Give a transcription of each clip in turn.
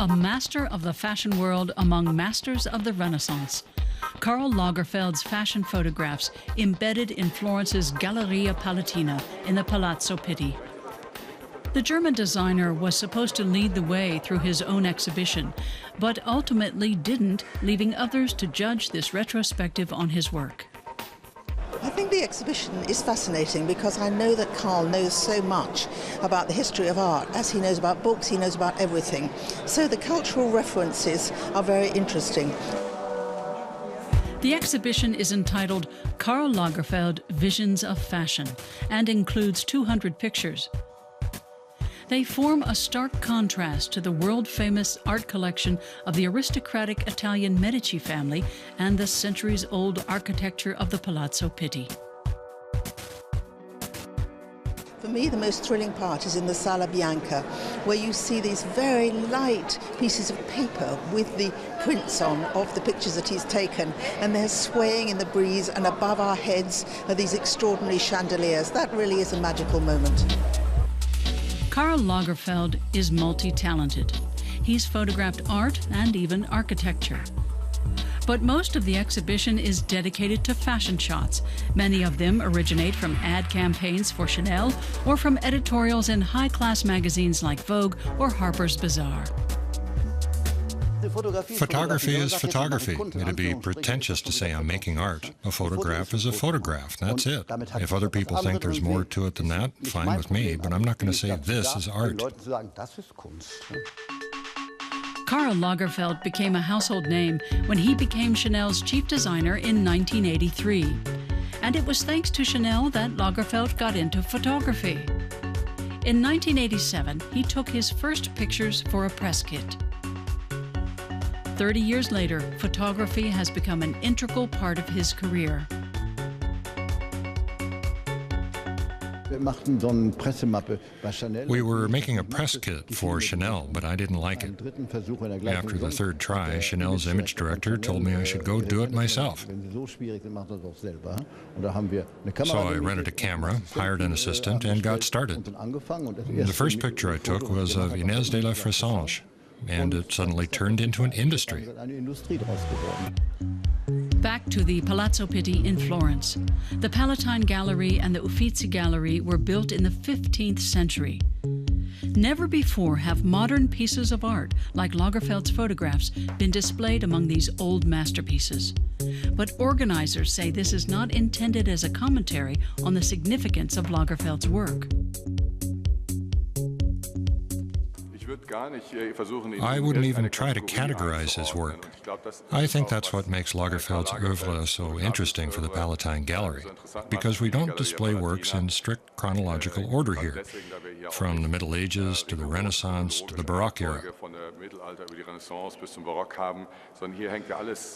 A master of the fashion world among masters of the Renaissance. Karl Lagerfeld's fashion photographs embedded in Florence's Galleria Palatina in the Palazzo Pitti. The German designer was supposed to lead the way through his own exhibition, but ultimately didn't, leaving others to judge this retrospective on his work. I think the exhibition is fascinating because I know that Karl knows so much about the history of art. As he knows about books, he knows about everything. So the cultural references are very interesting. The exhibition is entitled Karl Lagerfeld Visions of Fashion and includes 200 pictures. They form a stark contrast to the world-famous art collection of the aristocratic Italian Medici family and the centuries-old architecture of the Palazzo Pitti. For me, the most thrilling part is in the Sala Bianca, where you see these very light pieces of paper with the prints on of the pictures that he's taken, and they're swaying in the breeze, and above our heads are these extraordinary chandeliers. That really is a magical moment. Karl Lagerfeld is multi-talented. He's photographed art and even architecture. But most of the exhibition is dedicated to fashion shots. Many of them originate from ad campaigns for Chanel or from editorials in high-class magazines like Vogue or Harper's Bazaar. Photography is photography. It'd be pretentious to say I'm making art. A photograph is a photograph. That's it. If other people think there's more to it than that, fine with me, but I'm not going to say this is art. Karl Lagerfeld became a household name when he became Chanel's chief designer in 1983. And it was thanks to Chanel that Lagerfeld got into photography. In 1987, he took his first pictures for a press kit. 30 years later, photography has become an integral part of his career. We were making a press kit for Chanel, but I didn't like it. After the third try, Chanel's image director told me I should go do it myself. So I rented a camera, hired an assistant, and got started. The first picture I took was of Inez de la Fressange, and it suddenly turned into an industry. Back to the Palazzo Pitti in Florence. The Palatine Gallery and the Uffizi Gallery were built in the 15th century. Never before have modern pieces of art, like Lagerfeld's photographs, been displayed among these old masterpieces. But organizers say this is not intended as a commentary on the significance of Lagerfeld's work. I wouldn't even try to categorize his work. I think that's what makes Lagerfeld's oeuvre so interesting for the Palatine Gallery, because we don't display works in strict chronological order here, from the Middle Ages to the Renaissance to the Baroque era.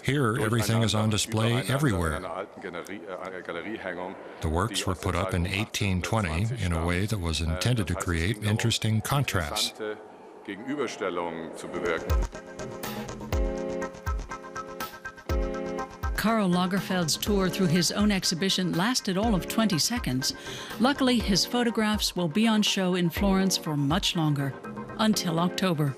Here, everything is on display everywhere. The works were put up in 1820 in a way that was intended to create interesting contrasts. Karl Lagerfeld's tour through his own exhibition lasted all of 20 seconds. Luckily, his photographs will be on show in Florence for much longer, until October.